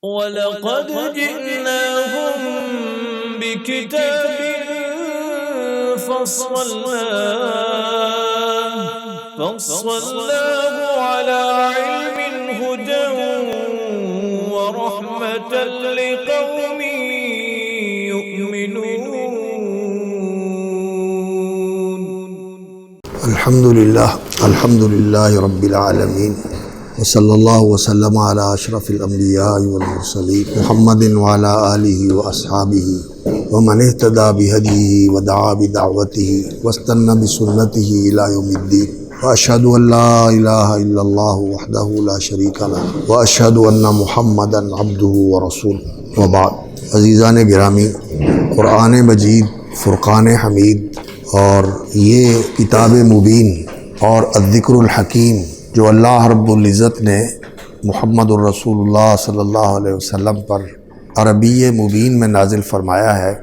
وَلَقَدْ جِئْنَاهُمْ بِكِتَابٍ فَصَّلْنَاهُ عَلَى عِلْمٍ هُدًى وَرَحْمَةً لِقَوْمٍ يُؤْمِنُونَ. الحمدللہ رب العالمین وصلی اللہ وسلم علی اشرف الانبیاء والمرسلین محمد وعلی آلہ واصحابہ ومن اہتدی بہدیہ ودعا بدعوتہ واستنى بسنتہ الی یوم الدین واشہد ان لا الہ الا اللہ وحدہ لا شریک لہ واشہد ان محمدا عبدہ ورسولہ وبعد. عزیزان گرامی، قرآن مجید فرقان حمید اور یہ کتاب مبین اور الذکر الحکیم جو اللہ رب العزت نے محمد الرسول اللہ صلی اللہ علیہ وسلم پر عربی مبین میں نازل فرمایا ہے،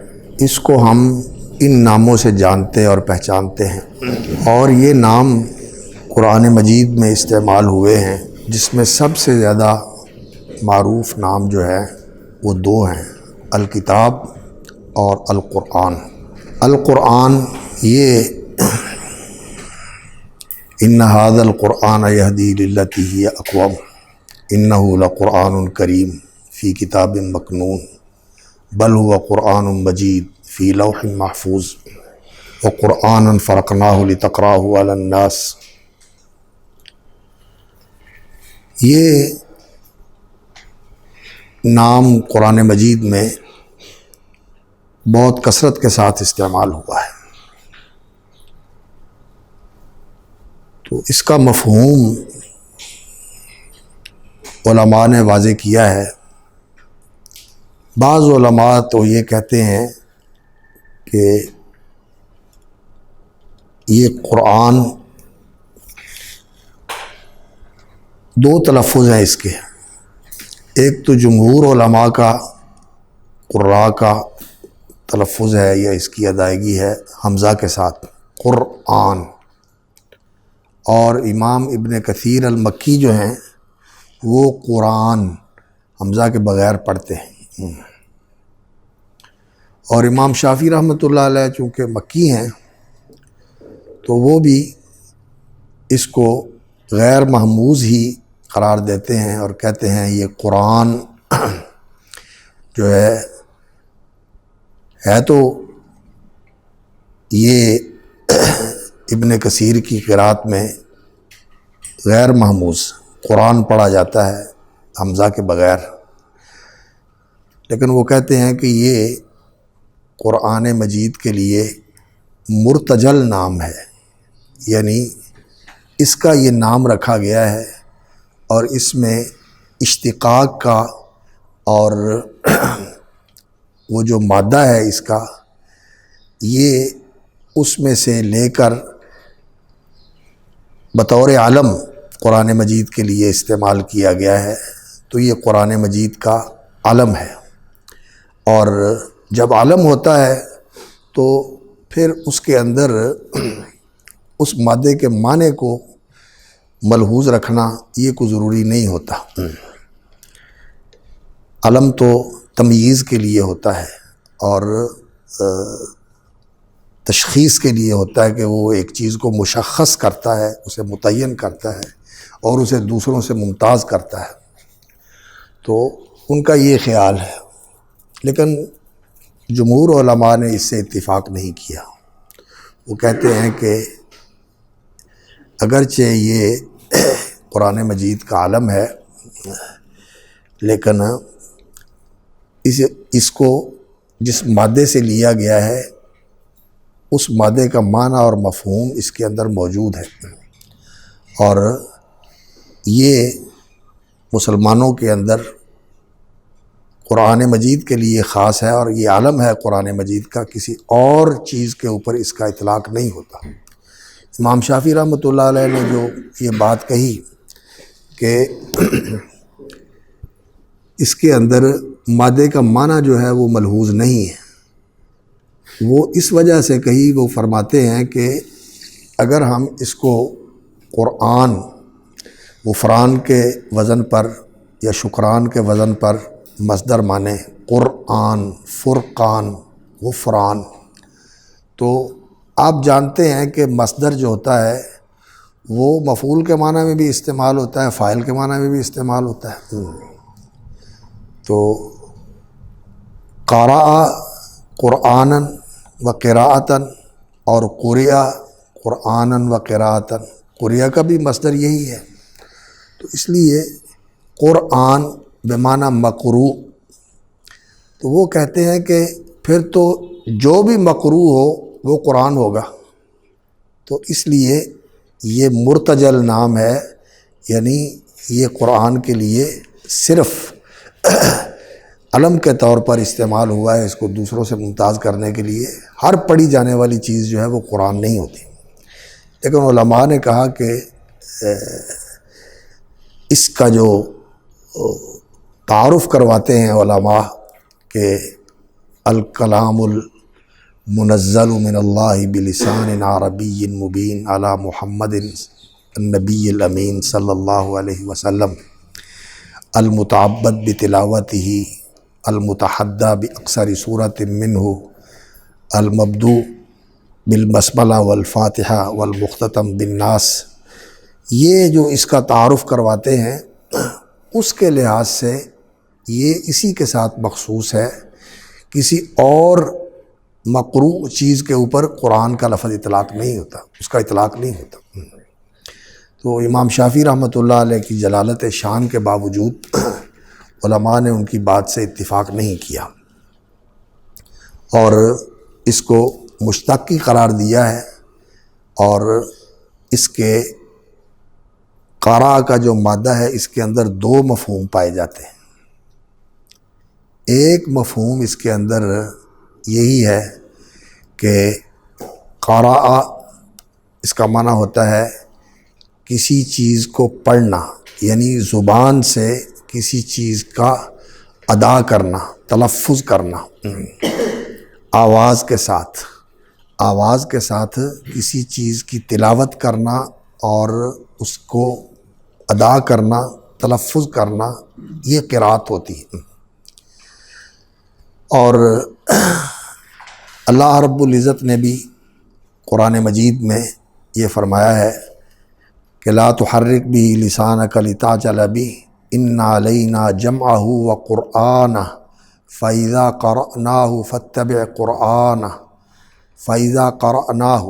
اس کو ہم ان ناموں سے جانتے اور پہچانتے ہیں، اور یہ نام قرآن مجید میں استعمال ہوئے ہیں، جس میں سب سے زیادہ معروف نام جو ہے وہ دو ہیں، الکتاب اور القرآن. القرآن یہ ان ھذا القرآن یہدی للتی ہی اقوم انہ لقرآن کریم فی کتاب مکنون بل هو قرآن مجید فی لوح محفوظ وقرآنا فرقناہ لتقرأہ علی الناس. یہ نام قرآن مجید میں بہت کثرت کے ساتھ استعمال ہوا ہے، تو اس کا مفہوم علماء نے واضح کیا ہے. بعض علماء تو یہ کہتے ہیں کہ یہ قرآن دو تلفظ ہیں اس کے، ایک تو جمہور علماء کا قراء کا تلفظ ہے یا اس کی ادائیگی ہے حمزہ کے ساتھ قرآن، اور امام ابن کثیر المکی جو ہیں وہ قرآن حمزہ کے بغیر پڑھتے ہیں، اور امام شافعی رحمۃ اللہ علیہ چونکہ مکی ہیں تو وہ بھی اس کو غیر محموز ہی قرار دیتے ہیں اور کہتے ہیں یہ قرآن جو ہے تو یہ ابن کثیر کی قرات میں غیر محموز قرآن پڑھا جاتا ہے حمزہ کے بغیر، لیکن وہ کہتے ہیں کہ یہ قرآن مجید کے لیے مرتجل نام ہے، یعنی اس کا یہ نام رکھا گیا ہے اور اس میں اشتقاق کا اور وہ جو مادہ ہے اس کا یہ اس میں سے لے کر بطور علم قرآن مجید کے لیے استعمال کیا گیا ہے، تو یہ قرآن مجید کا علم ہے. اور جب علم ہوتا ہے تو پھر اس کے اندر اس مادے کے معنی کو ملحوظ رکھنا یہ کوئی ضروری نہیں ہوتا. علم تو تمییز کے لیے ہوتا ہے اور تشخیص کے لیے ہوتا ہے کہ وہ ایک چیز کو مشخص کرتا ہے، اسے متعین کرتا ہے اور اسے دوسروں سے ممتاز کرتا ہے، تو ان کا یہ خیال ہے. لیکن جمہور علماء نے اس سے اتفاق نہیں کیا. وہ کہتے ہیں کہ اگرچہ یہ قرآن مجید کا علم ہے لیکن اس کو جس مادے سے لیا گیا ہے اس مادے کا معنی اور مفہوم اس کے اندر موجود ہے، اور یہ مسلمانوں کے اندر قرآن مجید کے لیے خاص ہے، اور یہ عالم ہے قرآن مجید کا، کسی اور چیز کے اوپر اس کا اطلاق نہیں ہوتا. امام شافعی رحمۃ اللہ علیہ نے جو یہ بات کہی کہ اس کے اندر مادے کا معنی جو ہے وہ ملحوظ نہیں ہے، وہ اس وجہ سے کہی، وہ فرماتے ہیں کہ اگر ہم اس کو قرآن غفران کے وزن پر یا شکران کے وزن پر مصدر مانے قرآن، فرقان، غفران۔ تو آپ جانتے ہیں کہ مصدر جو ہوتا ہے وہ مفعول کے معنی میں بھی استعمال ہوتا ہے، فاعل کے معنی میں بھی استعمال ہوتا ہے۔ تو قرأ قرآناً و قراءتاً اور قرئ قرآناً و قراءتاً، قرئ کا بھی مصدر یہی ہے۔ تو اس لیے قرآن بمعنی مقروء، تو وہ کہتے ہیں کہ پھر تو جو بھی مقروء ہو وہ قرآن ہوگا۔ تو اس لیے یہ مرتجل نام ہے، یعنی یہ قرآن کے لیے صرف علم کے طور پر استعمال ہوا ہے، اس کو دوسروں سے ممتاز کرنے کے لیے۔ ہر پڑھی جانے والی چیز جو ہے وہ قرآن نہیں ہوتی۔ لیکن علماء نے کہا کہ اس کا جو تعارف کرواتے ہیں علماء کہ الکلام المنزل من اللہ بلسان عربی مبین علی محمد النبی الامین صلی اللہ علیہ وسلم المتعبد بتلاوتہ المتحدى باکثر صورت منہ المبدوء بالبسملہ والفاتحہ والمختتم بالناس، یہ جو اس کا تعارف کرواتے ہیں اس کے لحاظ سے یہ اسی کے ساتھ مخصوص ہے، کسی اور مقروء چیز کے اوپر قرآن کا لفظ اطلاق نہیں ہوتا، اس کا اطلاق نہیں ہوتا۔ تو امام شافعی رحمۃ اللہ علیہ کی جلالت شان کے باوجود علماء نے ان کی بات سے اتفاق نہیں کیا اور اس کو مشتقی قرار دیا ہے، اور اس کے قرأ کا جو مادہ ہے اس کے اندر دو مفہوم پائے جاتے ہیں۔ ایک مفہوم اس کے اندر یہی ہے کہ قرأ اس کا معنی ہوتا ہے کسی چیز کو پڑھنا، یعنی زبان سے کسی چیز کا ادا کرنا، تلفظ کرنا، آواز کے ساتھ کسی چیز کی تلاوت کرنا اور اس کو ادا کرنا، تلفظ کرنا، یہ قرأت ہوتی ہے۔ اور اللہ رب العزت نے بھی قرآن مجید میں یہ فرمایا ہے کہ لا تحرک بہ لسانک لتعجل بہ ان علینا جمعہ وقرآنہ فإذا قرأناہ فاتبع قرآنہ فإذا قرأناہ۔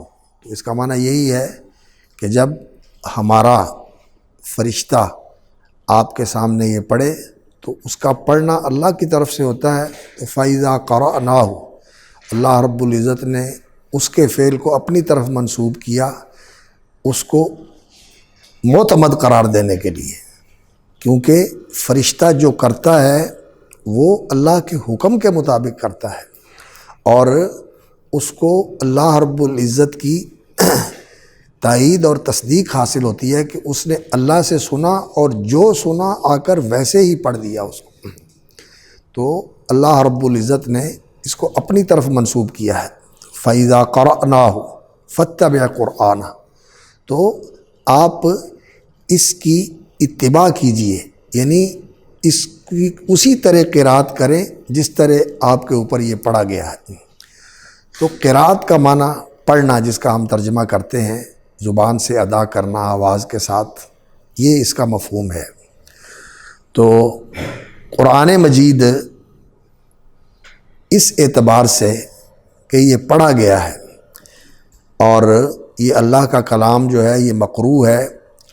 تو اس کا معنی یہی ہے کہ جب ہمارا فرشتہ آپ کے سامنے یہ پڑھے تو اس کا پڑھنا اللہ کی طرف سے ہوتا ہے، تو فإذا قرأناہ، اللہ رب العزت نے اس کے فعل کو اپنی طرف منسوب کیا، اس کو معتمد قرار دینے کے لیے، کیونکہ فرشتہ جو کرتا ہے وہ اللہ کے حکم کے مطابق کرتا ہے، اور اس کو اللہ رب العزت کی تائید اور تصدیق حاصل ہوتی ہے کہ اس نے اللہ سے سنا اور جو سنا آ کر ویسے ہی پڑھ دیا اس کو۔ تو اللہ رب العزت نے اس کو اپنی طرف منسوب کیا ہے، فَإِذَا قَرَأْنَاهُ فَاتَّبِعْ قُرْآنَهُ۔ تو آپ اس کی اتباع کیجئے، یعنی اس کی اسی طرح قرأت کریں جس طرح آپ کے اوپر یہ پڑھا گیا ہے۔ تو قرأت کا معنی پڑھنا، جس کا ہم ترجمہ کرتے ہیں زبان سے ادا کرنا آواز کے ساتھ، یہ اس کا مفہوم ہے۔ تو قرآن مجید اس اعتبار سے کہ یہ پڑھا گیا ہے اور یہ اللہ کا کلام جو ہے یہ مقروء ہے،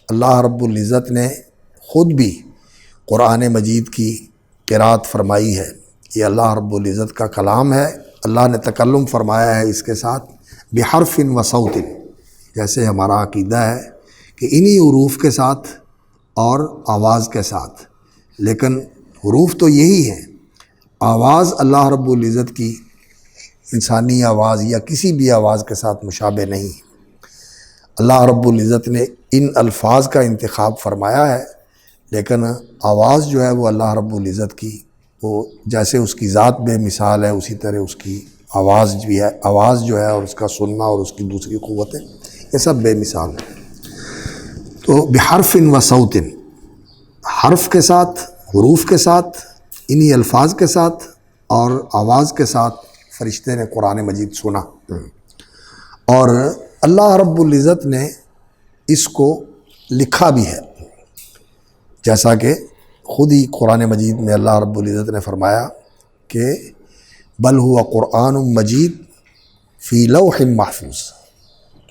اللہ رب العزت نے خود بھی قرآن مجید کی قرأت فرمائی ہے، یہ اللہ رب العزت کا کلام ہے، اللہ نے تکلم فرمایا ہے اس کے ساتھ بحرف و صوت، جیسے ہمارا عقیدہ ہے کہ انہی حروف کے ساتھ اور آواز کے ساتھ، لیکن حروف تو یہی ہیں، آواز اللہ رب العزت کی انسانی آواز یا کسی بھی آواز کے ساتھ مشابہ نہیں۔ اللہ رب العزت نے ان الفاظ کا انتخاب فرمایا ہے، لیکن آواز جو ہے وہ اللہ رب العزت کی، وہ جیسے اس کی ذات بے مثال ہے اسی طرح اس کی آواز بھی ہے، آواز جو ہے اور اس کا سننا اور اس کی دوسری قوتیں یہ سب بے مثال ہیں۔ تو بحرف و صوت، حرف کے ساتھ، حروف کے ساتھ انہی الفاظ کے ساتھ اور آواز کے ساتھ فرشتے نے قرآن مجید سنا، اور اللہ رب العزت نے اس کو لکھا بھی ہے، جیسا کہ خود ہی قرآن مجید میں اللہ رب العزت نے فرمایا کہ بل ہوا قرآن مجید فی لوح محفوظ،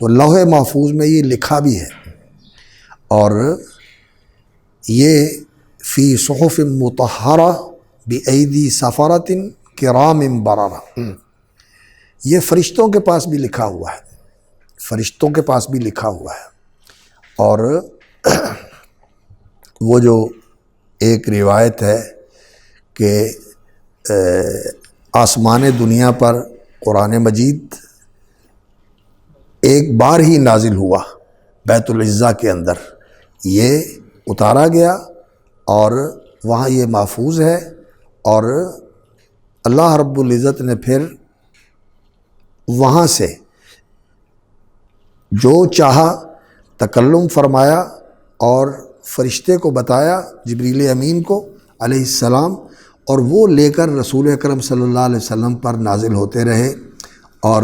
تو لوح محفوظ میں یہ لکھا بھی ہے، اور یہ فی صحف مطہرہ بایدی سفرۃ کرام بررہ، یہ فرشتوں کے پاس بھی لکھا ہوا ہے، فرشتوں کے پاس بھی لکھا ہوا ہے۔ اور وہ جو ایک روایت ہے کہ آسمان دنیا پر قرآن مجید ایک بار ہی نازل ہوا، بیت العزہ کے اندر یہ اتارا گیا اور وہاں یہ محفوظ ہے، اور اللہ رب العزت نے پھر وہاں سے جو چاہا تکلم فرمایا اور فرشتے کو بتایا، جبریل امین کو علیہ السلام، اور وہ لے کر رسول اکرم صلی اللہ علیہ وسلم پر نازل ہوتے رہے، اور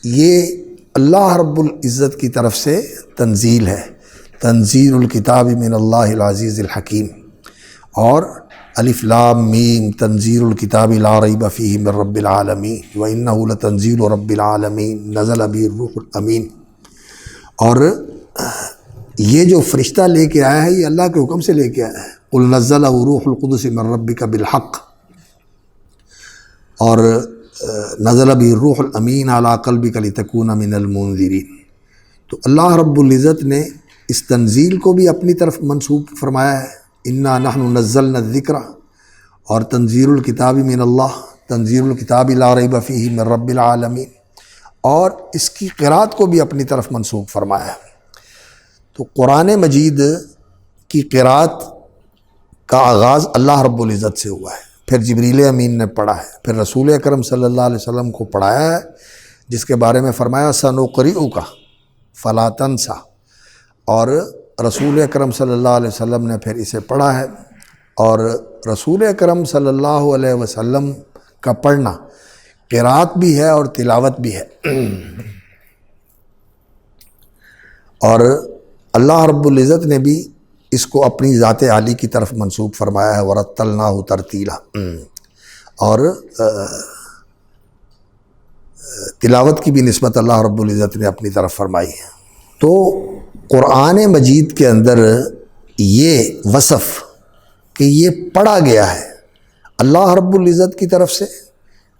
یہ اللہ رب العزت کی طرف سے تنزیل ہے، تنزیل الکتاب من اللہ العزیز الحکیم، اور الف لام میم تنزیل الکتاب لا ریب فیہ من رب العالمین وانہ لتنزیل رب العالمین نزل بہ الروح الامین۔ اور یہ جو فرشتہ لے کے آیا ہے یہ اللہ کے حکم سے لے کے آیا ہے، قل نزلہ روح القدس من ربک بالحق، اور نزل بہ الروح الامین علی قلبک لتکون من المنذرین۔ تو اللہ رب العزت نے اس تنزیل کو بھی اپنی طرف منسوب فرمایا ہے، انا نحن نزلنا الذکر، اور تنزیل الکتاب من اللہ، تنزیل الکتاب لا ریب فیہ من رب العالمین، اور اس کی قرأت کو بھی اپنی طرف منسوب فرمایا ہے۔ تو قرآن مجید کی قرأت کا آغاز اللہ رب العزت سے ہوا ہے، پھر جبریل امین نے پڑھا ہے، پھر رسول اکرم صلی اللہ علیہ وسلم کو پڑھایا ہے، جس کے بارے میں فرمایا سنقرئک فلا تنسیٰ، اور رسول اکرم صلی اللہ علیہ وسلم نے پھر اسے پڑھا ہے، اور رسول اکرم صلی اللہ علیہ وسلم کا پڑھنا قرأت بھی ہے اور تلاوت بھی ہے، اور اللہ رب العزت نے بھی اس کو اپنی ذات عالی کی طرف منسوب فرمایا ہے، وَرَتَّلْنَاهُ تَرْتِيلًا، اور تلاوت کی بھی نسبت اللہ رب العزت نے اپنی طرف فرمائی ہے۔ تو قرآن مجید کے اندر یہ وصف کہ یہ پڑھا گیا ہے اللہ رب العزت کی طرف سے،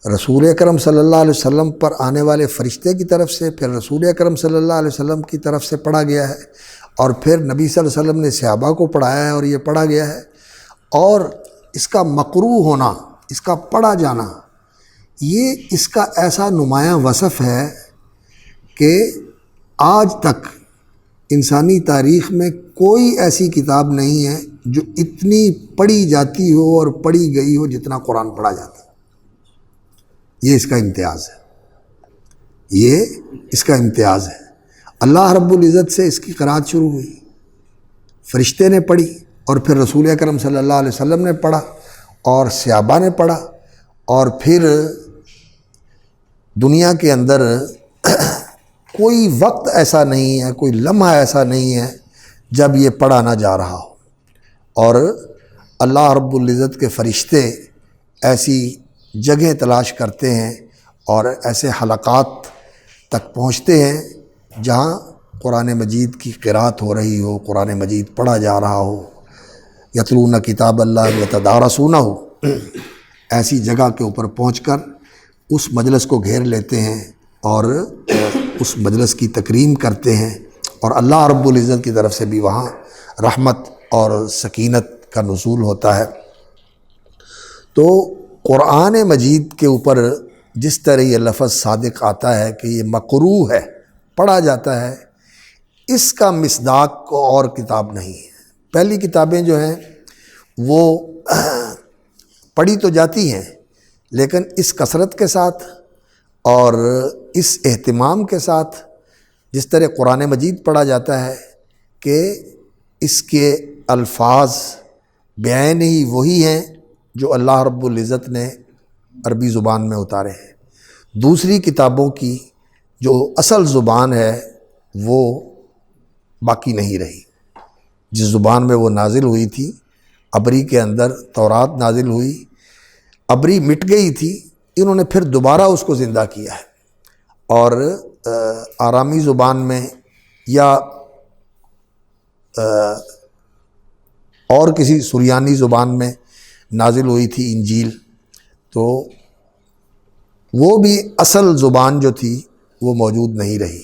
رسول اکرم صلی اللہ علیہ وسلم پر آنے والے فرشتے کی طرف سے، پھر رسول اکرم صلی اللہ علیہ وسلم کی طرف سے پڑھا گیا ہے، اور پھر نبی صلی اللہ علیہ وسلم نے صحابہ کو پڑھایا ہے اور یہ پڑھا گیا ہے، اور اس کا مقروء ہونا، اس کا پڑھا جانا، یہ اس کا ایسا نمایاں وصف ہے کہ آج تک انسانی تاریخ میں کوئی ایسی کتاب نہیں ہے جو اتنی پڑھی جاتی ہو اور پڑھی گئی ہو جتنا قرآن پڑھا جاتا ہے۔ یہ اس کا امتیاز ہے، یہ اس کا امتیاز ہے۔ اللہ رب العزت سے اس کی قرأت شروع ہوئی، فرشتے نے پڑھی، اور پھر رسول اکرم صلی اللہ علیہ وسلم نے پڑھا، اور صحابہ نے پڑھا، اور پھر دنیا کے اندر کوئی وقت ایسا نہیں ہے، کوئی لمحہ ایسا نہیں ہے جب یہ پڑھا نہ جا رہا ہو، اور اللہ رب العزت کے فرشتے ایسی جگہ تلاش کرتے ہیں اور ایسے حلقات تک پہنچتے ہیں جہاں قرآن مجید کی قرأت ہو رہی ہو، قرآن مجید پڑھا جا رہا ہو، یتلون کتاب اللہ یتدارسونہ ہو، ایسی جگہ کے اوپر پہنچ کر اس مجلس کو گھیر لیتے ہیں اور اس مجلس کی تکریم کرتے ہیں، اور اللہ رب العزت کی طرف سے بھی وہاں رحمت اور سکینت کا نزول ہوتا ہے۔ تو قرآن مجید کے اوپر جس طرح یہ لفظ صادق آتا ہے کہ یہ مقروء ہے، پڑھا جاتا ہے، اس کا مصداق کو اور کتاب نہیں ہے۔ پہلی کتابیں جو ہیں وہ پڑھی تو جاتی ہیں، لیکن اس کثرت کے ساتھ اور اس اہتمام کے ساتھ جس طرح قرآن مجید پڑھا جاتا ہے کہ اس کے الفاظ بعین ہی وہی ہیں جو اللہ رب العزت نے عربی زبان میں اتارے ہیں، دوسری کتابوں کی جو اصل زبان ہے وہ باقی نہیں رہی۔ جس زبان میں وہ نازل ہوئی تھی، عبری کے اندر تورات نازل ہوئی، عبری مٹ گئی تھی، انہوں نے پھر دوبارہ اس کو زندہ کیا ہے، اور آرامی زبان میں یا اور کسی سریانی زبان میں نازل ہوئی تھی انجیل، تو وہ بھی اصل زبان جو تھی وہ موجود نہیں رہی۔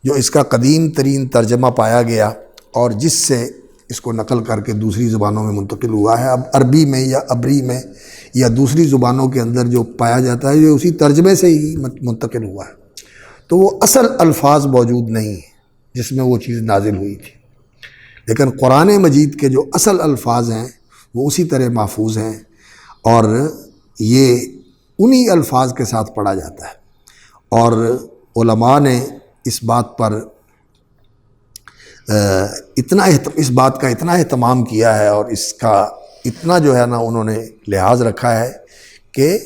جو اس کا قدیم ترین ترجمہ پایا گیا اور جس سے اس کو نقل کر کے دوسری زبانوں میں منتقل ہوا ہے، اب عربی میں یا عبری میں یا دوسری زبانوں کے اندر جو پایا جاتا ہے یہ اسی ترجمے سے ہی منتقل ہوا ہے، تو وہ اصل الفاظ موجود نہیں ہیں جس میں وہ چیز نازل ہوئی تھی۔ لیکن قرآن مجید کے جو اصل الفاظ ہیں وہ اسی طرح محفوظ ہیں، اور یہ انہی الفاظ کے ساتھ پڑھا جاتا ہے۔ اور علماء نے اس بات پر اس بات کا اتنا اہتمام کیا ہے، اور اس کا اتنا جو ہے نا انہوں نے لحاظ رکھا ہے کہ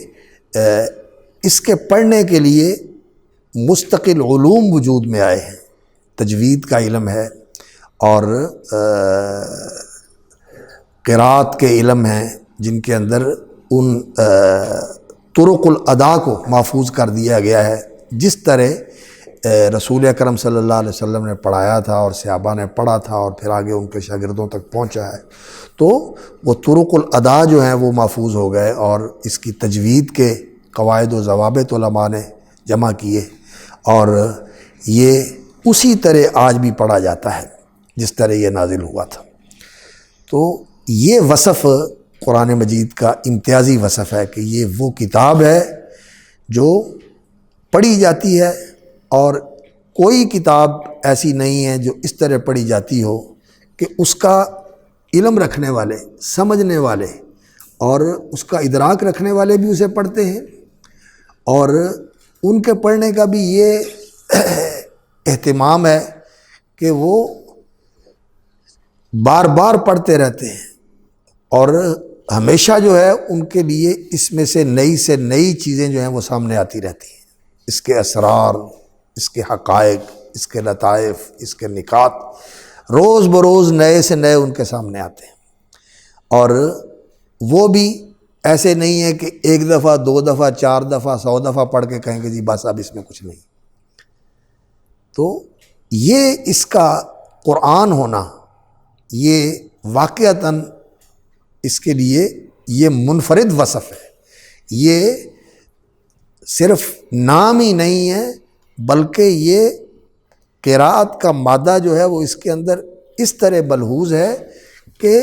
اس کے پڑھنے کے لیے مستقل علوم وجود میں آئے ہیں۔ تجوید کا علم ہے، اور قرات کے علم ہیں، جن کے اندر ان طرق الادا کو محفوظ کر دیا گیا ہے، جس طرح رسول اکرم صلی اللہ علیہ وسلم نے پڑھایا تھا اور صحابہ نے پڑھا تھا اور پھر آگے ان کے شاگردوں تک پہنچا ہے، تو وہ طرق الادا جو ہیں وہ محفوظ ہو گئے، اور اس کی تجوید کے قواعد و ضوابط علماء نے جمع کیے، اور یہ اسی طرح آج بھی پڑھا جاتا ہے جس طرح یہ نازل ہوا تھا۔ تو یہ وصف قرآن مجید کا امتیازی وصف ہے کہ یہ وہ کتاب ہے جو پڑھی جاتی ہے، اور کوئی کتاب ایسی نہیں ہے جو اس طرح پڑھی جاتی ہو کہ اس کا علم رکھنے والے، سمجھنے والے اور اس کا ادراک رکھنے والے بھی اسے پڑھتے ہیں، اور ان کے پڑھنے کا بھی یہ اہتمام ہے کہ وہ بار بار پڑھتے رہتے ہیں، اور ہمیشہ جو ہے ان کے لیے اس میں سے نئی چیزیں جو ہیں وہ سامنے آتی رہتی ہیں، اس کے اسرار، اس کے حقائق، اس کے لطائف، اس کے نکات روز بروز نئے سے نئے ان کے سامنے آتے ہیں، اور وہ بھی ایسے نہیں ہے کہ ایک دفعہ، دو دفعہ، 4 دفعہ، 100 دفعہ پڑھ کے کہیں گے جی بس اب اس میں کچھ نہیں۔ تو یہ اس کا قرآن ہونا، یہ واقعتاً اس کے لیے یہ منفرد وصف ہے، یہ صرف نام ہی نہیں ہے بلکہ یہ قرات کا مادہ جو ہے وہ اس کے اندر اس طرح ملحوظ ہے کہ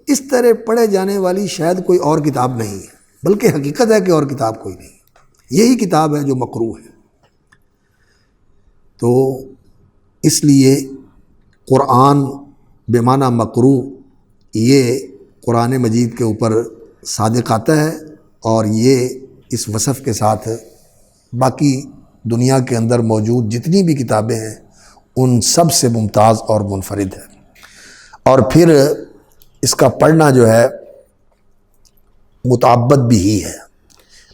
اس طرح پڑھے جانے والی شاید کوئی اور کتاب نہیں ہے، بلکہ حقیقت ہے کہ اور کتاب کوئی نہیں، یہی کتاب ہے جو مقروء ہے۔ تو اس لیے قرآن بمعنی مقروء یہ قرآن مجید کے اوپر صادق آتا ہے، اور یہ اس وصف کے ساتھ باقی دنیا کے اندر موجود جتنی بھی کتابیں ہیں ان سب سے ممتاز اور منفرد ہے۔ اور پھر اس کا پڑھنا جو ہے متعبد بھی ہی ہے،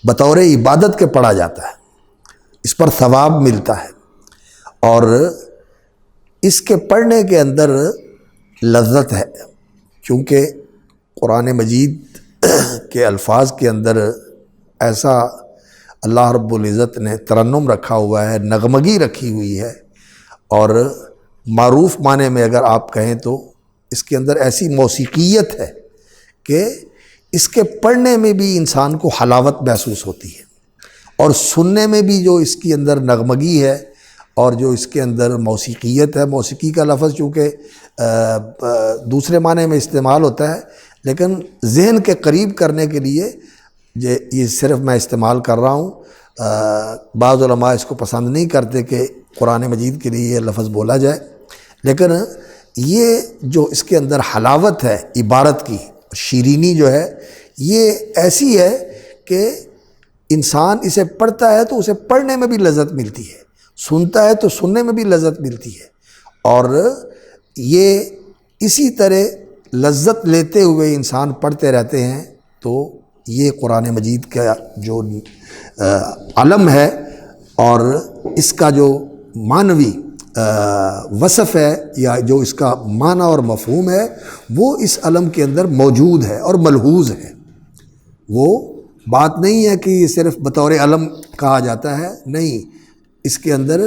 بطور عبادت کے پڑھا جاتا ہے، اس پر ثواب ملتا ہے، اور اس کے پڑھنے کے اندر لذت ہے، کیونکہ قرآن مجید کے الفاظ کے اندر ایسا اللہ رب العزت نے ترنم رکھا ہوا ہے، نغمگی رکھی ہوئی ہے، اور معروف معنی میں اگر آپ کہیں تو اس کے اندر ایسی موسیقیت ہے کہ اس کے پڑھنے میں بھی انسان کو حلاوت محسوس ہوتی ہے، اور سننے میں بھی جو اس کے اندر نغمگی ہے اور جو اس کے اندر موسیقیت ہے۔ موسیقی کا لفظ چونکہ دوسرے معنی میں استعمال ہوتا ہے، لیکن ذہن کے قریب کرنے کے لیے یہ صرف میں استعمال کر رہا ہوں۔ بعض علماء اس کو پسند نہیں کرتے کہ قرآن مجید کے لیے یہ لفظ بولا جائے، لیکن یہ جو اس کے اندر حلاوت ہے عبارت کی، شیرینی جو ہے، یہ ایسی ہے کہ انسان اسے پڑھتا ہے تو اسے پڑھنے میں بھی لذت ملتی ہے، سنتا ہے تو سننے میں بھی لذت ملتی ہے، اور یہ اسی طرح لذت لیتے ہوئے انسان پڑھتے رہتے ہیں تو یہ قرآن مجید کا جو علم ہے اور اس کا جو معنوی وصف ہے یا جو اس کا معنی اور مفہوم ہے وہ اس علم کے اندر موجود ہے اور ملحوظ ہے۔ وہ بات نہیں ہے کہ یہ صرف بطور علم کہا جاتا ہے، نہیں، اس کے اندر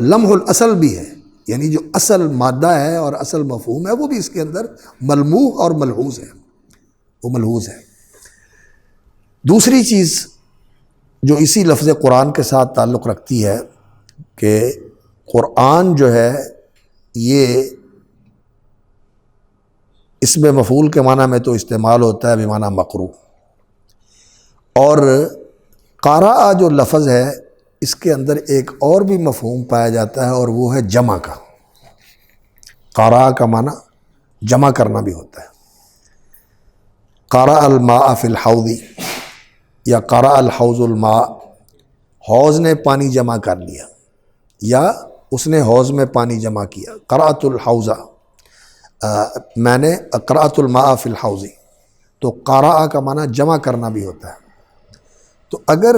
لمح الاصل بھی ہے، یعنی جو اصل مادہ ہے اور اصل مفہوم ہے وہ بھی اس کے اندر ملموح اور ملحوظ ہے، وہ ملحوظ ہے۔ دوسری چیز جو اسی لفظ قرآن کے ساتھ تعلق رکھتی ہے کہ قرآن جو ہے یہ اسم مفعول کے معنی میں تو استعمال ہوتا ہے بمعنی مقروء، اور قرأ جو لفظ ہے اس کے اندر ایک اور بھی مفہوم پایا جاتا ہے اور وہ ہے جمع کا۔ قرأ کا معنی جمع کرنا بھی ہوتا ہے۔ قرأ الماء فی الحوض یا قرأ الحوض الماء، حوض نے پانی جمع کر لیا یا اس نے حوض میں پانی جمع کیا۔ قرأت الحوض، میں نے قرأت الماء فی الحوض، تو قرأ کا معنی جمع کرنا بھی ہوتا ہے۔ تو اگر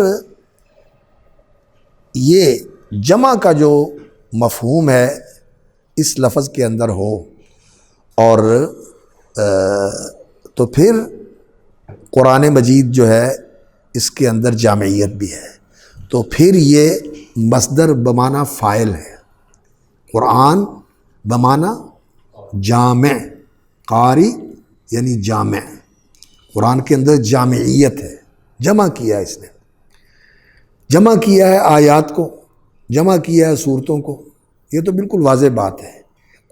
یہ جمع کا جو مفہوم ہے اس لفظ کے اندر ہو اور تو پھر قرآن مجید جو ہے اس کے اندر جامعیت بھی ہے، تو پھر یہ مصدر بمعنی فاعل ہے۔ قرآن بمعنی جامع، قاری یعنی جامع، قرآن کے اندر جامعیت ہے، جمع کیا ہے، اس نے جمع کیا ہے آیات کو، جمع کیا ہے صورتوں کو۔ یہ تو بالکل واضح بات ہے،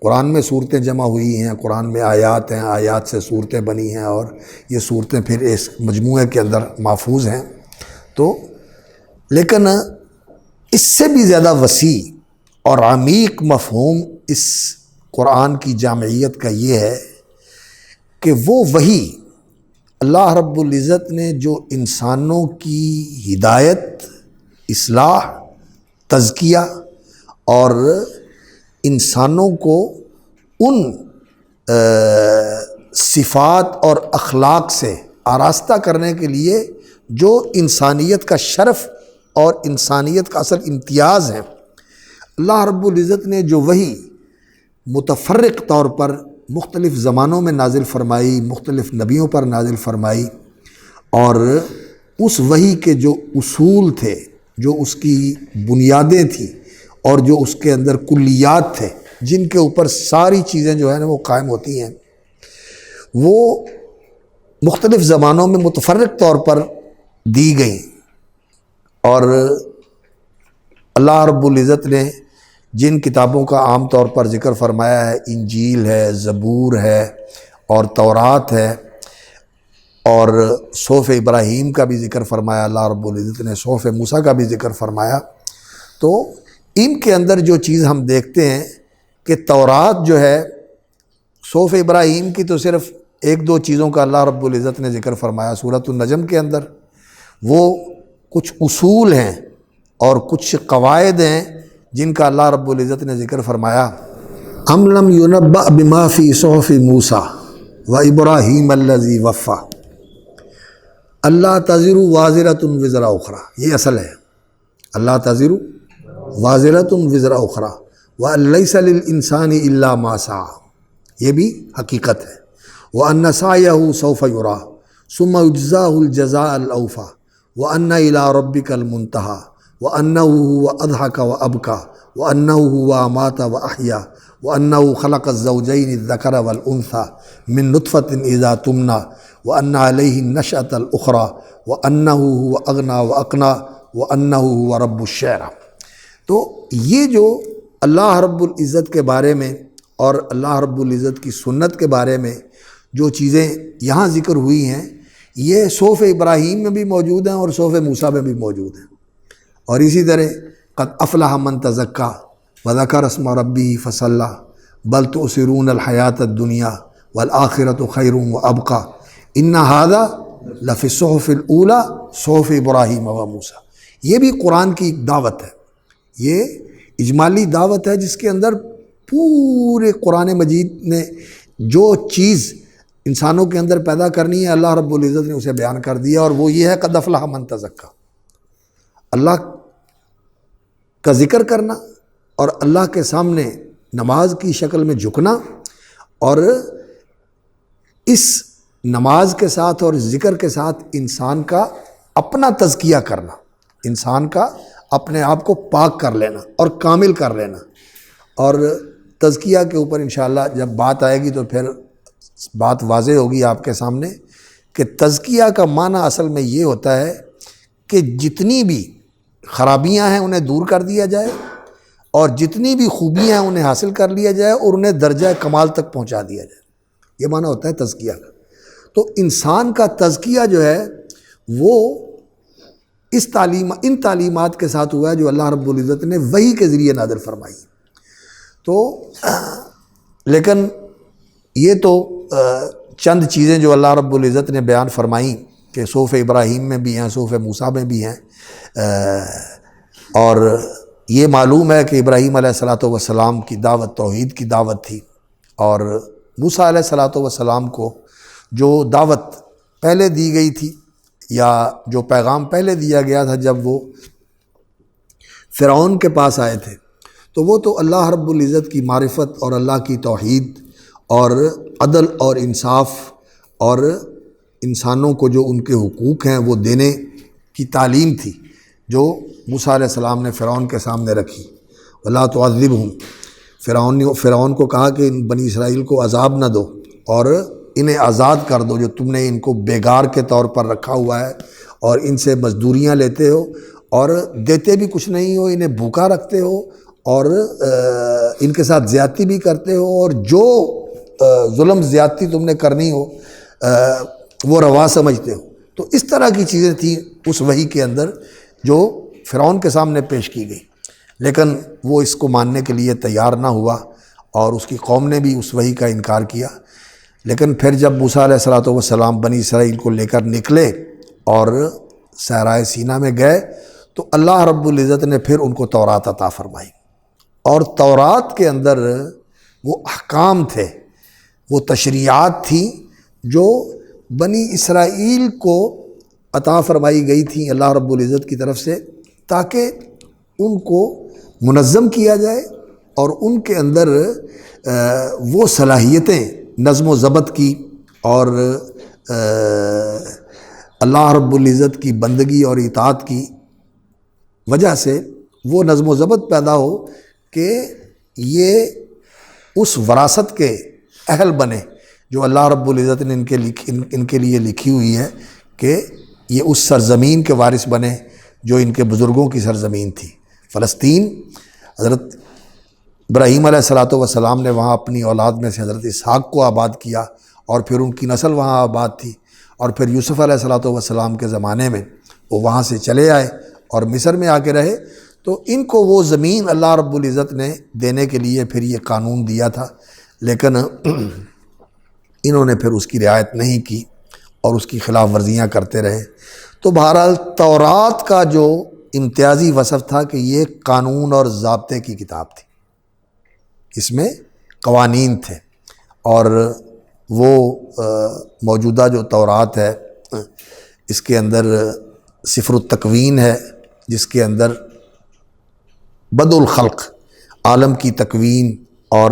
قرآن میں صورتیں جمع ہوئی ہیں، قرآن میں آیات ہیں، آیات سے صورتیں بنی ہیں اور یہ صورتیں پھر اس مجموعے کے اندر محفوظ ہیں۔ تو لیکن اس سے بھی زیادہ وسیع اور عمیق مفہوم اس قرآن کی جامعیت کا یہ ہے کہ وہ وحی اللہ رب العزت نے جو انسانوں کی ہدایت، اصلاح، تزکیہ اور انسانوں کو ان صفات اور اخلاق سے آراستہ کرنے کے لیے جو انسانیت کا شرف اور انسانیت کا اصل امتیاز ہے، اللہ رب العزت نے جو وحی متفرق طور پر مختلف زمانوں میں نازل فرمائی، مختلف نبیوں پر نازل فرمائی، اور اس وحی کے جو اصول تھے، جو اس کی بنیادیں تھیں اور جو اس کے اندر کلیات تھے جن کے اوپر ساری چیزیں جو ہے نا وہ قائم ہوتی ہیں، وہ مختلف زمانوں میں متفرق طور پر دی گئیں۔ اور اللہ رب العزت نے جن کتابوں کا عام طور پر ذکر فرمایا ہے، انجیل ہے، زبور ہے اور تورات ہے، اور صحف ابراہیم کا بھی ذکر فرمایا، اللہ رب العزت نے صحف موسیٰ کا بھی ذکر فرمایا، تو ان کے اندر جو چیز ہم دیکھتے ہیں کہ تورات جو ہے، صحف ابراہیم کی تو صرف ایک دو چیزوں کا اللہ رب العزت نے ذکر فرمایا سورۃ النجم کے اندر، وہ کچھ اصول ہیں اور کچھ قواعد ہیں جن کا اللہ رب العزت نے ذکر فرمایا۔ ام لم ینبأ بما فی صحف موسیٰ و ابراہیم الذی وفی اللہ تزر وازرۃ وزر اخری، یہ اصل ہے، اللہ تزر وازرۃ وزر اخری وان لیس للانسان الا ما سعی، یہ بھی حقیقت ہے، وان سعیہ سوف یری ثم یجزاہ الجزاء الاوفی وان الی ربک المنتہی وانہ هو اضحک وابکی وانہ هو امات واحیا وانہ خلق الزوجین الذکر والانثی من نطفۃ اذا تمنی وان علیہ النشأۃ الاخری وانہ هو اغنی واقنی وانہ هو رب الشعری۔ تو یہ جو اللہ رب العزت کے بارے میں اور اللہ رب العزت کی سنت کے بارے میں جو چیزیں یہاں ذکر ہوئی ہیں، یہ صحف ابراہیم میں بھی موجود ہیں اور صحف موسیٰ میں بھی موجود ہیں۔ اور اسی طرح قد افلح من تزکی وذکر اسم ربہ فصلی بل تؤثرون الحیاۃ الدنیا والآخرۃ خیر وابقی ان ھذا لفی الصحف الاولی صحف ابراہیم و موسیٰ۔ یہ بھی قرآن کی ایک دعوت ہے، یہ اجمالی دعوت ہے جس کے اندر پورے قرآن مجید نے جو چیز انسانوں کے اندر پیدا کرنی ہے، اللہ رب العزت نے اسے بیان کر دیا، اور وہ یہ ہے قد افلح من تزکا، اللہ کا ذکر کرنا اور اللہ کے سامنے نماز کی شکل میں جھکنا، اور اس نماز کے ساتھ اور ذکر کے ساتھ انسان کا اپنا تزکیہ کرنا، انسان کا اپنے آپ کو پاک کر لینا اور کامل کر لینا۔ اور تزکیہ کے اوپر انشاءاللہ جب بات آئے گی تو پھر بات واضح ہوگی آپ کے سامنے کہ تزکیہ کا معنی اصل میں یہ ہوتا ہے کہ جتنی بھی خرابیاں ہیں انہیں دور کر دیا جائے، اور جتنی بھی خوبیاں ہیں انہیں حاصل کر لیا جائے، اور انہیں درجہ کمال تک پہنچا دیا جائے۔ یہ معنی ہوتا ہے تزکیہ کا۔ تو انسان کا تزکیہ جو ہے وہ ان تعلیمات کے ساتھ ہوا ہے جو اللہ رب العزت نے وحی کے ذریعے نازل فرمائی۔ تو لیکن یہ تو چند چیزیں جو اللہ رب العزت نے بیان فرمائیں کہ صحف ابراہیم میں بھی ہیں، صحف موسیٰ میں بھی ہیں، اور یہ معلوم ہے کہ ابراہیم علیہ السلام کی دعوت توحید کی دعوت تھی، اور موسیٰ علیہ السلام کو جو دعوت پہلے دی گئی تھی یا جو پیغام پہلے دیا گیا تھا جب وہ فرعون کے پاس آئے تھے، تو وہ تو اللہ رب العزت کی معرفت اور اللہ کی توحید اور عدل اور انصاف اور انسانوں کو جو ان کے حقوق ہیں وہ دینے کی تعلیم تھی جو موسیٰ علیہ السلام نے فرعون کے سامنے رکھی۔ وَلَا تُعَذِّبْهُمْ، فرعون کو کہا کہ ان بنی اسرائیل کو عذاب نہ دو اور انہیں آزاد کر دو، جو تم نے ان کو بیگار کے طور پر رکھا ہوا ہے اور ان سے مزدوریاں لیتے ہو اور دیتے بھی کچھ نہیں ہو، انہیں بھوکا رکھتے ہو اور ان کے ساتھ زیادتی بھی کرتے ہو، اور جو ظلم زیادتی تم نے کرنی ہو وہ روا سمجھتے ہو۔ تو اس طرح کی چیزیں تھیں اس وحی کے اندر جو فرعون کے سامنے پیش کی گئی، لیکن وہ اس کو ماننے کے لیے تیار نہ ہوا اور اس کی قوم نے بھی اس وحی کا انکار کیا۔ لیکن پھر جب موسیٰ علیہ السلام بنی اسرائیل کو لے کر نکلے اور صحرائے سینا میں گئے تو اللہ رب العزت نے پھر ان کو تورات عطا فرمائی، اور تورات کے اندر وہ احکام تھے، وہ تشریعات تھیں جو بنی اسرائیل کو عطا فرمائی گئی تھیں اللہ رب العزت کی طرف سے، تاکہ ان کو منظم کیا جائے اور ان کے اندر وہ صلاحیتیں نظم و ضبط کی اور اللہ رب العزت کی بندگی اور اطاعت کی وجہ سے وہ نظم و ضبط پیدا ہو کہ یہ اس وراثت کے اہل بنے جو اللہ رب العزت نے ان کے لیے لکھی ہوئی ہے، کہ یہ اس سرزمین کے وارث بنے جو ان کے بزرگوں کی سرزمین تھی فلسطین۔ حضرت ابراہیم علیہ السلام نے وہاں اپنی اولاد میں سے حضرت اسحاق کو آباد کیا، اور پھر ان کی نسل وہاں آباد تھی، اور پھر یوسف علیہ السلام کے زمانے میں وہ وہاں سے چلے آئے اور مصر میں آ کے رہے، تو ان کو وہ زمین اللہ رب العزت نے دینے کے لیے پھر یہ قانون دیا تھا، لیکن انہوں نے پھر اس کی رعایت نہیں کی اور اس کی خلاف ورزیاں کرتے رہے۔ تو بہرحال تورات کا جو امتیازی وصف تھا کہ یہ قانون اور ضابطے کی کتاب تھی، اس میں قوانین تھے، اور وہ موجودہ جو تورات ہے اس کے اندر سفر التکوین ہے، جس کے اندر بدء الخلق، عالم کی تکوین اور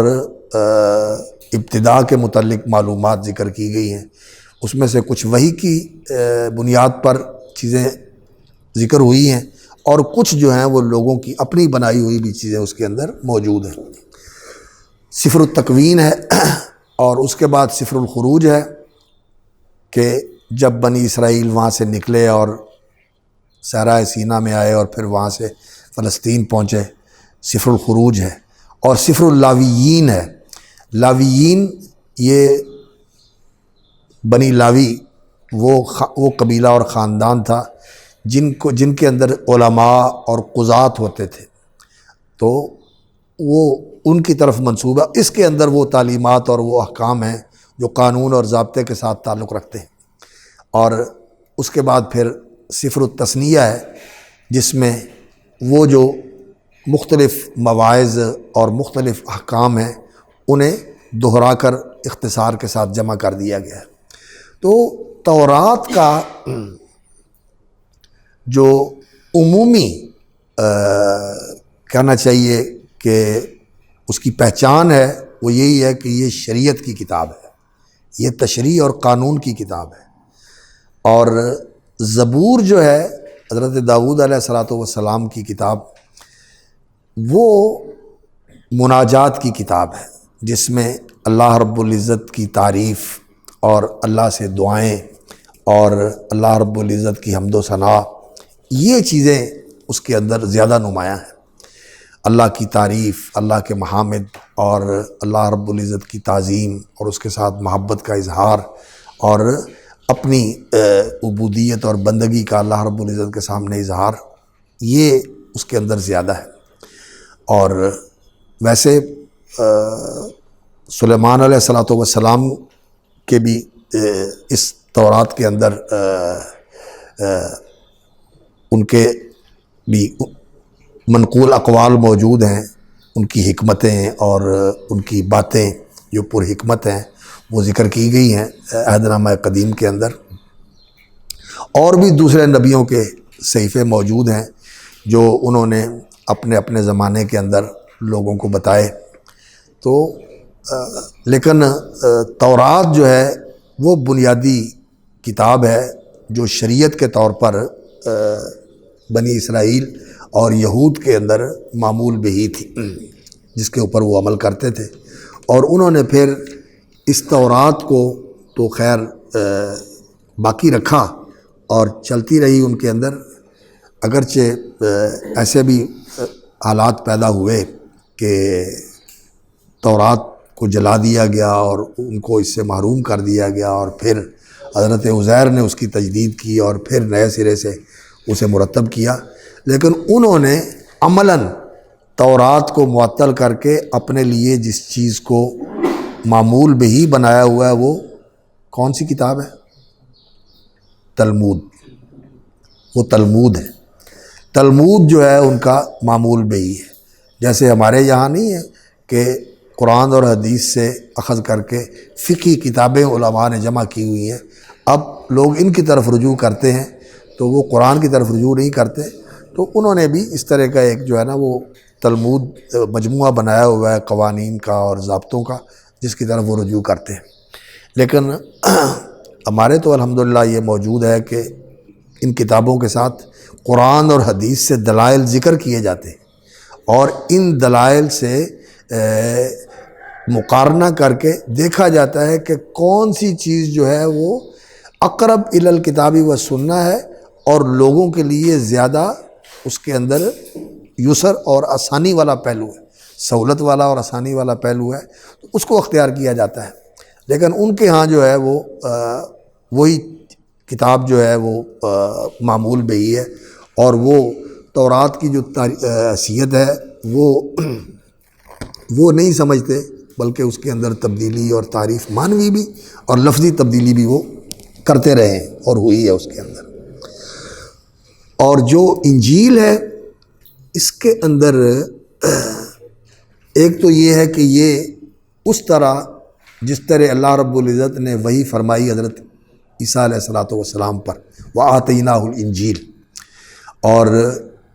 ابتداء کے متعلق معلومات ذکر کی گئی ہیں۔ اس میں سے کچھ وحی کی بنیاد پر چیزیں ذکر ہوئی ہیں، اور کچھ جو ہیں وہ لوگوں کی اپنی بنائی ہوئی بھی چیزیں اس کے اندر موجود ہیں۔ سفر التکوین ہے، اور اس کے بعد سفر الخروج ہے کہ جب بنی اسرائیل وہاں سے نکلے اور صحرائے سینا میں آئے اور پھر وہاں سے فلسطین پہنچے، سفر الخروج ہے۔ اور سفر اللاویین ہے۔ لاویین یہ بنی لاوی وہ قبیلہ اور خاندان تھا جن کے اندر علماء اور قضات ہوتے تھے، تو وہ ان کی طرف منسوب ہے۔ اس کے اندر وہ تعلیمات اور وہ احکام ہیں جو قانون اور ضابطے کے ساتھ تعلق رکھتے ہیں۔ اور اس کے بعد پھر سفر التثنیہ ہے، جس میں وہ جو مختلف مواعظ اور مختلف احکام ہیں انہیں دہرا کر اختصار کے ساتھ جمع کر دیا گیا ہے۔ تو تورات کا جو عمومی کہنا چاہیے کہ اس کی پہچان ہے وہ یہی ہے کہ یہ شریعت کی کتاب ہے، یہ تشریع اور قانون کی کتاب ہے۔ اور زبور جو ہے حضرت داؤد علیہ الصلوۃ والسلام کی کتاب، وہ مناجات کی کتاب ہے، جس میں اللہ رب العزت کی تعریف اور اللہ سے دعائیں اور اللہ رب العزت کی حمد و ثنا، یہ چیزیں اس کے اندر زیادہ نمایاں ہیں۔ اللہ کی تعریف، اللہ کے محامد اور اللہ رب العزت کی تعظیم اور اس کے ساتھ محبت کا اظہار اور اپنی عبودیت اور بندگی کا اللہ رب العزت کے سامنے اظہار، یہ اس کے اندر زیادہ ہے۔ اور ویسے سلیمان علیہ الصلوۃ والسلام کے بھی اس تورات کے اندر ان کے بھی منقول اقوال موجود ہیں، ان کی حکمتیں اور ان کی باتیں جو پر حکمت ہیں وہ ذکر کی گئی ہیں عہد نامہ قدیم کے اندر۔ اور بھی دوسرے نبیوں کے صحیفے موجود ہیں جو انہوں نے اپنے اپنے زمانے کے اندر لوگوں کو بتائے۔ تو لیکن تورات جو ہے وہ بنیادی کتاب ہے جو شریعت کے طور پر بنی اسرائیل اور یہود کے اندر معمول بہی تھی، جس کے اوپر وہ عمل کرتے تھے۔ اور انہوں نے پھر اس تورات کو تو خیر باقی رکھا اور چلتی رہی ان کے اندر، اگرچہ ایسے بھی حالات پیدا ہوئے کہ تورات کو جلا دیا گیا اور ان کو اس سے محروم کر دیا گیا، اور پھر حضرت عزیر نے اس کی تجدید کی اور پھر نئے سرے سے اسے مرتب کیا۔ لیکن انہوں نے عملاً تورات کو معطل کر کے اپنے لیے جس چیز کو معمول بہی بنایا ہوا ہے وہ کون سی کتاب ہے؟ تلمود۔ وہ تلمود ہے۔ تلمود جو ہے ان کا معمول بہی ہے۔ جیسے ہمارے یہاں نہیں ہے کہ قرآن اور حدیث سے اخذ کر کے فقہی کتابیں علماء نے جمع کی ہوئی ہیں، اب لوگ ان کی طرف رجوع کرتے ہیں تو وہ قرآن کی طرف رجوع نہیں کرتے، تو انہوں نے بھی اس طرح کا ایک جو ہے نا وہ تلمود مجموعہ بنایا ہوا ہے قوانین کا اور ضابطوں کا، جس کی طرف وہ رجوع کرتے ہیں۔ لیکن ہمارے تو الحمدللہ یہ موجود ہے کہ ان کتابوں کے ساتھ قرآن اور حدیث سے دلائل ذکر کیے جاتے ہیں، اور ان دلائل سے مقارنہ کر کے دیکھا جاتا ہے کہ کون سی چیز جو ہے وہ اقرب الی الکتاب و سنہ ہے اور لوگوں کے لیے زیادہ اس کے اندر یسر اور آسانی والا پہلو ہے، سہولت والا اور آسانی والا پہلو ہے، تو اس کو اختیار کیا جاتا ہے۔ لیکن ان کے ہاں جو ہے وہ وہی کتاب جو ہے وہ معمول بہی ہے، اور وہ تورات کی جو حیثیت ہے وہ نہیں سمجھتے، بلکہ اس کے اندر تبدیلی اور تعریف معنوی بھی اور لفظی تبدیلی بھی وہ کرتے رہے ہیں اور ہوئی ہے اس کے اندر۔ اور جو انجیل ہے اس کے اندر ایک تو یہ ہے کہ یہ اس طرح جس طرح اللہ رب العزت نے وحی فرمائی حضرت عیسیٰ علیہ الصلوۃ والسلام پر، وَآتَيْنَاهُ الْإِنْجِيلَ، اور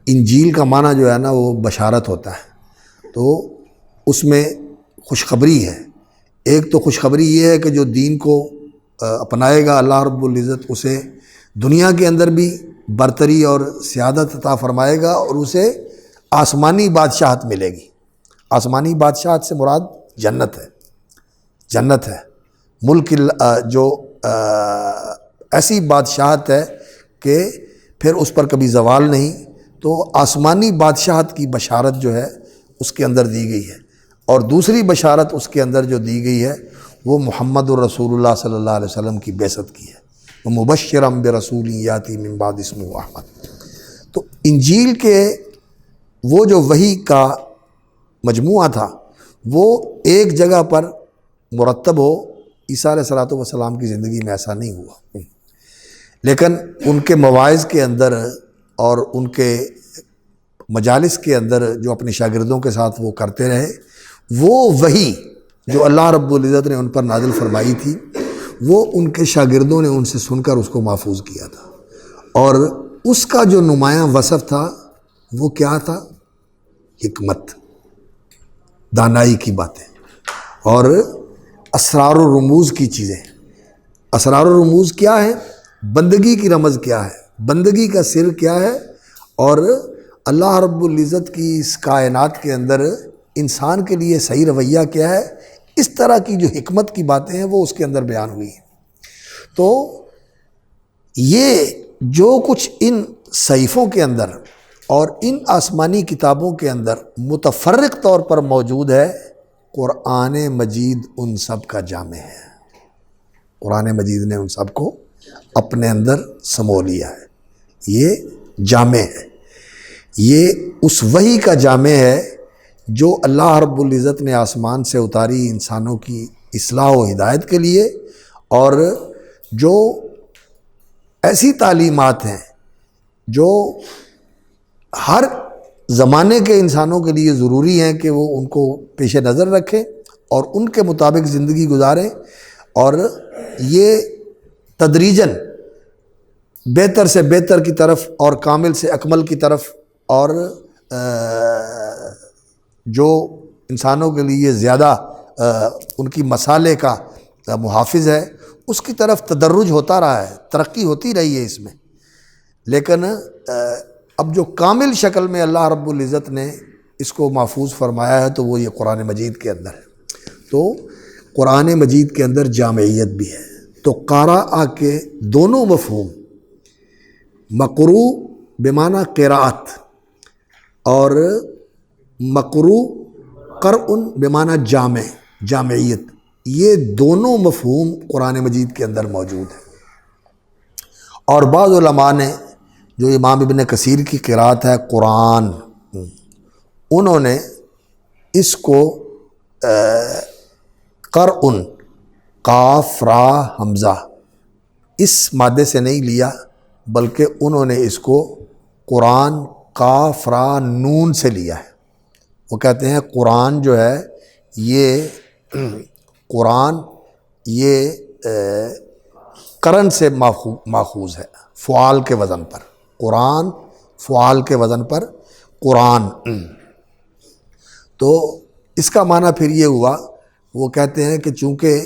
انجیل کا معنی جو ہے نا وہ بشارت ہوتا ہے، تو اس میں خوشخبری ہے۔ ایک تو خوشخبری یہ ہے کہ جو دین کو اپنائے گا اللہ رب العزت اسے دنیا کے اندر بھی برتری اور سیادت عطا فرمائے گا، اور اسے آسمانی بادشاہت ملے گی۔ آسمانی بادشاہت سے مراد جنت ہے، جنت ہے، ملک جو ایسی بادشاہت ہے کہ پھر اس پر کبھی زوال نہیں، تو آسمانی بادشاہت کی بشارت جو ہے اس کے اندر دی گئی ہے۔ اور دوسری بشارت اس کے اندر جو دی گئی ہے وہ محمد الرسول اللہ صلی اللہ علیہ وسلم کی بعثت کی ہے، وَمُبَشِّرًا بِرَسُولٍ يَأْتِي مِن بَعْدِهِ اسْمُهُ أَحْمَدُ۔ تو انجیل کے وہ جو وحی کا مجموعہ تھا وہ ایک جگہ پر مرتب ہو، عیسیٰ علیہ الصلوۃ والسلام کی زندگی میں ایسا نہیں ہوا، لیکن ان کے مواعظ کے اندر اور ان کے مجالس کے اندر جو اپنے شاگردوں کے ساتھ وہ کرتے رہے، وہ وحی جو اللہ رب العزت نے ان پر نازل فرمائی تھی وہ ان کے شاگردوں نے ان سے سن کر اس کو محفوظ کیا تھا، اور اس کا جو نمایاں وصف تھا وہ کیا تھا؟ حکمت، دانائی کی باتیں اور اسرار و رموز کی چیزیں۔ اسرار و رموز کیا ہے؟ بندگی کی رمز کیا ہے، بندگی کا سر کیا ہے، اور اللہ رب العزت کی اس کائنات کے اندر انسان کے لیے صحیح رویہ کیا ہے، اس طرح کی جو حکمت کی باتیں ہیں وہ اس کے اندر بیان ہوئی ہیں۔ تو یہ جو کچھ ان صحیفوں کے اندر اور ان آسمانی کتابوں کے اندر متفرق طور پر موجود ہے، قرآن مجید ان سب کا جامع ہے۔ قرآن مجید نے ان سب کو اپنے اندر سمو لیا ہے، یہ جامع ہے، یہ اس وحی کا جامع ہے جو اللہ رب العزت نے آسمان سے اتاری انسانوں کی اصلاح و ہدایت کے لیے، اور جو ایسی تعلیمات ہیں جو ہر زمانے کے انسانوں کے لیے ضروری ہیں کہ وہ ان کو پیش نظر رکھیں اور ان کے مطابق زندگی گزاریں، اور یہ تدریجاً بہتر سے بہتر کی طرف اور کامل سے اکمل کی طرف، اور جو انسانوں کے لیے زیادہ ان کی مصالح کا محافظ ہے اس کی طرف تدرج ہوتا رہا ہے، ترقی ہوتی رہی ہے اس میں۔ لیکن اب جو کامل شکل میں اللہ رب العزت نے اس کو محفوظ فرمایا ہے تو وہ یہ قرآن مجید کے اندر ہے۔ تو قرآن مجید کے اندر جامعیت بھی ہے۔ تو قارئ کے دونوں مفہوم، مقروء بمعنی قراءت اور مقروء قرء بمعنی جامع، جامعیت، یہ دونوں مفہوم قرآن مجید کے اندر موجود ہیں۔ اور بعض علماء نے، جو امام ابن کثیر کی قراءت ہے قرآن، انہوں نے اس کو قرء قاف را حمزہ اس مادے سے نہیں لیا، بلکہ انہوں نے اس کو قرآن قاف را نون سے لیا ہے۔ وہ کہتے ہیں قرآن جو ہے یہ قرآن یہ قرن سے ماخوذ ہے، فعال کے وزن پر، قرآن فعال کے وزن پر قرآن۔ تو اس کا معنی پھر یہ ہوا، وہ کہتے ہیں کہ چونکہ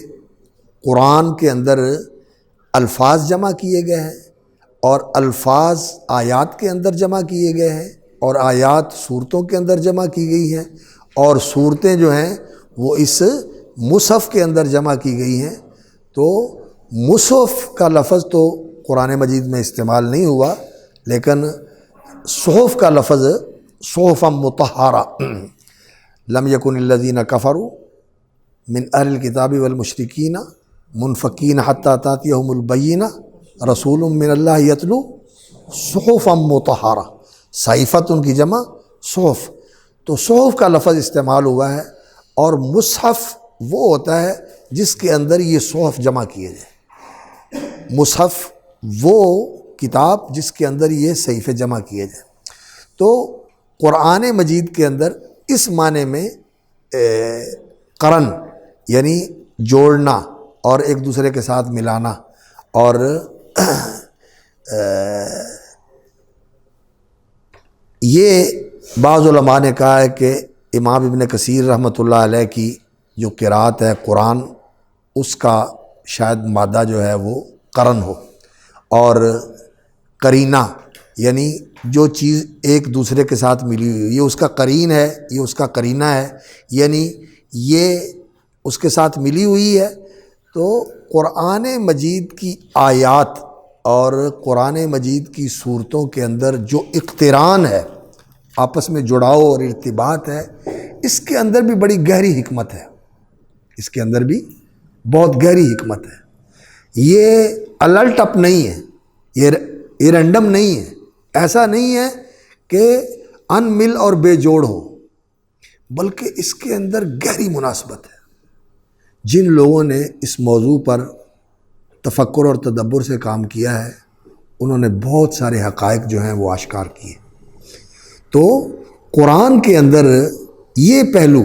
قرآن کے اندر الفاظ جمع کیے گئے ہیں اور الفاظ آیات کے اندر جمع کیے گئے ہیں اور آیات صورتوں کے اندر جمع کی گئی ہیں اور صورتیں جو ہیں وہ اس مصحف کے اندر جمع کی گئی ہیں، تو مصحف کا لفظ تو قرآن مجید میں استعمال نہیں ہوا، لیکن صحف کا لفظ صحفا مطہرہ، لم یکن الذین کفروا من اہل الکتاب والمشرکین منفکین حتی تأتیہم البینہ رسول من اللہ یتلو صحفا مطہرہ، صحیفت ان کی جمع صحف، تو صحف کا لفظ استعمال ہوا ہے، اور مصحف وہ ہوتا ہے جس کے اندر یہ صحف جمع کیے جائیں، مصحف وہ کتاب جس کے اندر یہ صحیفے جمع کیے جائیں۔ تو قرآن مجید کے اندر اس معنی میں قرن یعنی جوڑنا اور ایک دوسرے کے ساتھ ملانا، اور یہ بعض علماء نے کہا ہے کہ امام ابن کثیر رحمۃ اللہ علیہ کی جو قراءت ہے قرآن، اس کا شاید مادہ جو ہے وہ قرن ہو، اور قرینہ یعنی جو چیز ایک دوسرے کے ساتھ ملی ہوئی، یہ اس کا قرین ہے، یہ اس کا قرینہ ہے، یعنی یہ اس کے ساتھ ملی ہوئی ہے۔ تو قرآن مجید کی آیات اور قرآن مجید کی صورتوں کے اندر جو اقتران ہے، آپس میں جڑاؤ اور ارتباط ہے، اس کے اندر بھی بڑی گہری حکمت ہے، اس کے اندر بھی بہت گہری حکمت ہے۔ یہ الٹ اپ نہیں ہے، یہ رینڈم نہیں ہے، ایسا نہیں ہے کہ ان مل اور بے جوڑ ہو، بلکہ اس کے اندر گہری مناسبت ہے۔ جن لوگوں نے اس موضوع پر تفکر اور تدبر سے کام کیا ہے، انہوں نے بہت سارے حقائق جو ہیں وہ آشکار کیے۔ تو قرآن کے اندر یہ پہلو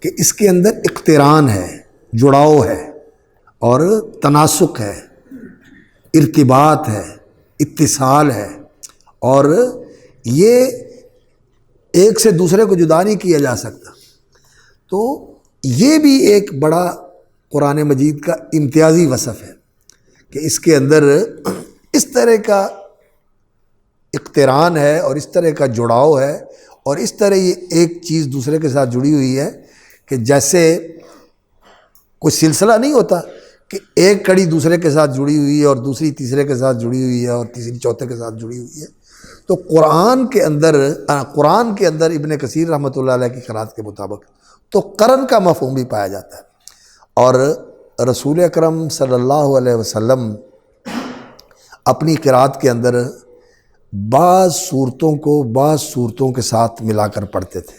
کہ اس کے اندر اقتران ہے، جڑاؤ ہے اور تناسق ہے، ارتباط ہے، اتصال ہے، اور یہ ایک سے دوسرے کو جدا نہیں کیا جا سکتا۔ تو یہ بھی ایک بڑا قرآن مجید کا امتیازی وصف ہے کہ اس کے اندر اس طرح کا اقتران ہے اور اس طرح کا جڑاؤ ہے، اور اس طرح یہ ایک چیز دوسرے کے ساتھ جڑی ہوئی ہے کہ جیسے کوئی سلسلہ نہیں ہوتا کہ ایک کڑی دوسرے کے ساتھ جڑی ہوئی ہے اور دوسری تیسرے کے ساتھ جڑی ہوئی ہے اور تیسری چوتھے کے ساتھ جڑی ہوئی ہے۔ تو قرآن کے اندر ابن کثیر رحمۃ اللہ علیہ کی قرأت کے مطابق تو قرن کا مفہوم بھی پایا جاتا ہے، اور رسول اکرم صلی اللہ علیہ وسلم اپنی قرأت کے اندر بعض صورتوں کو بعض صورتوں کے ساتھ ملا کر پڑھتے تھے،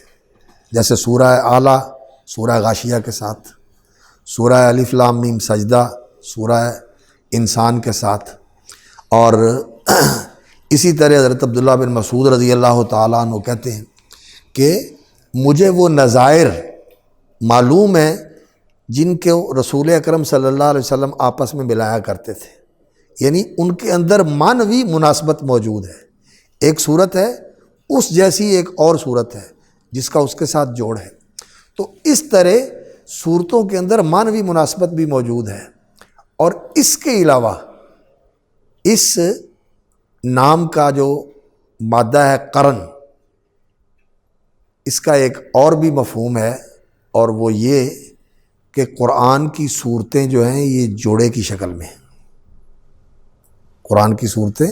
جیسے سورہ اعلیٰ سورہ غاشیہ کے ساتھ، سورہ الف لام میم سجدہ سورہ انسان کے ساتھ، اور اسی طرح حضرت عبداللہ بن مسعود رضی اللہ تعالیٰ عنہ کہتے ہیں کہ مجھے وہ نظائر معلوم ہیں جن کے رسول اکرم صلی اللہ علیہ وسلم آپس میں ملایا کرتے تھے، یعنی ان کے اندر معنوی مناسبت موجود ہے۔ ایک صورت ہے اس جیسی ایک اور صورت ہے جس کا اس کے ساتھ جوڑ ہے، تو اس طرح صورتوں کے اندر معنوی مناسبت بھی موجود ہے۔ اور اس کے علاوہ اس نام کا جو مادہ ہے قرن، اس کا ایک اور بھی مفہوم ہے، اور وہ یہ کہ قرآن کی صورتیں جو ہیں یہ جوڑے کی شکل میں ہیں۔ قرآن کی صورتیں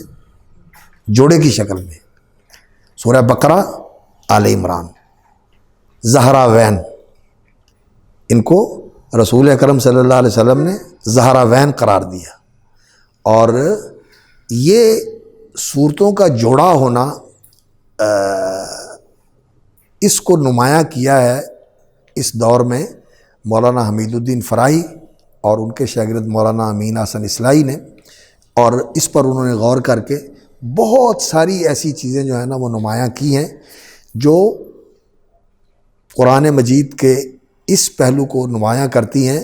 جوڑے کی شکل میں، سورہ بقرہ، آل عمران، زہراوین، ان کو رسول اکرم صلی اللہ علیہ وسلم نے زہراوین قرار دیا، اور یہ صورتوں کا جوڑا ہونا اس کو نمایاں کیا ہے اس دور میں مولانا حمید الدین فرائی اور ان کے شاگرد مولانا امین حسن اصلاحی نے، اور اس پر انہوں نے غور کر کے بہت ساری ایسی چیزیں جو ہیں نا وہ نمایاں کی ہیں جو قرآن مجید کے اس پہلو کو نمایاں کرتی ہیں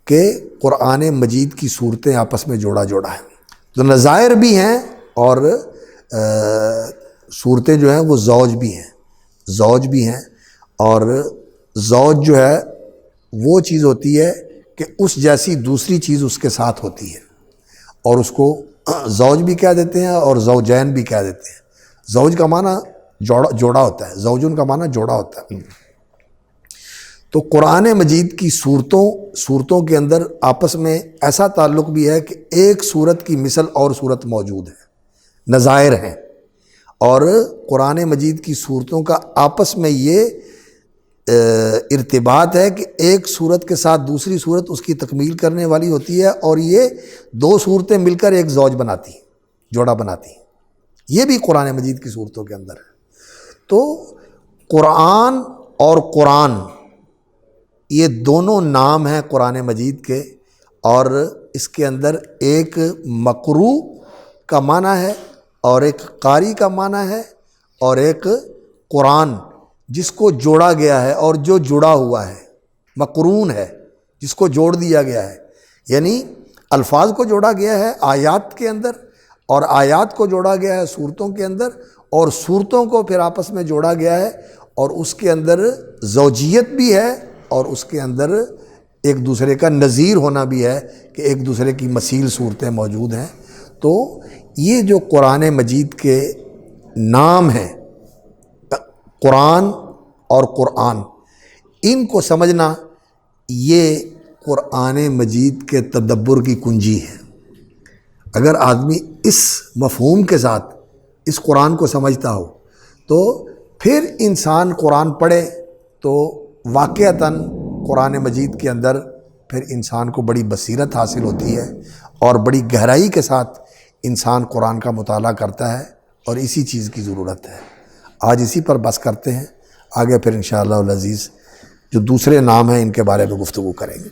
کہ قرآن مجید کی صورتیں آپس میں جوڑا ہے۔ تو نظائر بھی ہیں اور صورتیں جو ہیں وہ زوج بھی ہیں، اور زوج جو ہے وہ چیز ہوتی ہے کہ اس جیسی دوسری چیز اس کے ساتھ ہوتی ہے، اور اس کو زوج بھی کہہ دیتے ہیں اور زوجین بھی کہہ دیتے ہیں۔ زوج کا معنی جوڑا ہوتا ہے، زوجن کا معنی جوڑا ہوتا ہے۔ تو قرآن مجید کی صورتوں کے اندر آپس میں ایسا تعلق بھی ہے کہ ایک صورت کی مثل اور صورت موجود ہے، نظائر ہیں، اور قرآن مجید کی صورتوں کا آپس میں یہ ارتباط ہے کہ ایک صورت کے ساتھ دوسری صورت اس کی تکمیل کرنے والی ہوتی ہے، اور یہ دو صورتیں مل کر ایک زوج بناتی ہیں، جوڑا بناتی ہیں۔ یہ بھی قرآن مجید کی صورتوں کے اندر ہے۔ تو قرآن اور قرآن یہ دونوں نام ہیں قرآن مجید کے، اور اس کے اندر ایک مقروء کا معنی ہے اور ایک قاری کا معنی ہے، اور ایک قرآن جس کو جوڑا گیا ہے اور جو جڑا ہوا ہے، مقرون ہے جس کو جوڑ دیا گیا ہے، یعنی الفاظ کو جوڑا گیا ہے آیات کے اندر، اور آیات کو جوڑا گیا ہے صورتوں کے اندر، اور صورتوں کو پھر آپس میں جوڑا گیا ہے، اور اس کے اندر زوجیت بھی ہے، اور اس کے اندر ایک دوسرے کا نظیر ہونا بھی ہے کہ ایک دوسرے کی مثیل صورتیں موجود ہیں۔ تو یہ جو قرآن مجید کے نام ہیں قرآن اور قرآن، ان کو سمجھنا یہ قرآن مجید کے تدبر کی کنجی ہے۔ اگر آدمی اس مفہوم کے ساتھ اس قرآن کو سمجھتا ہو تو پھر انسان قرآن پڑھے تو واقعتاً قرآن مجید کے اندر پھر انسان کو بڑی بصیرت حاصل ہوتی ہے، اور بڑی گہرائی کے ساتھ انسان قرآن کا مطالعہ کرتا ہے، اور اسی چیز کی ضرورت ہے۔ آج اسی پر بس کرتے ہیں، آگے پھر انشاءاللہ العزیز جو دوسرے نام ہیں ان کے بارے میں گفتگو کریں گے۔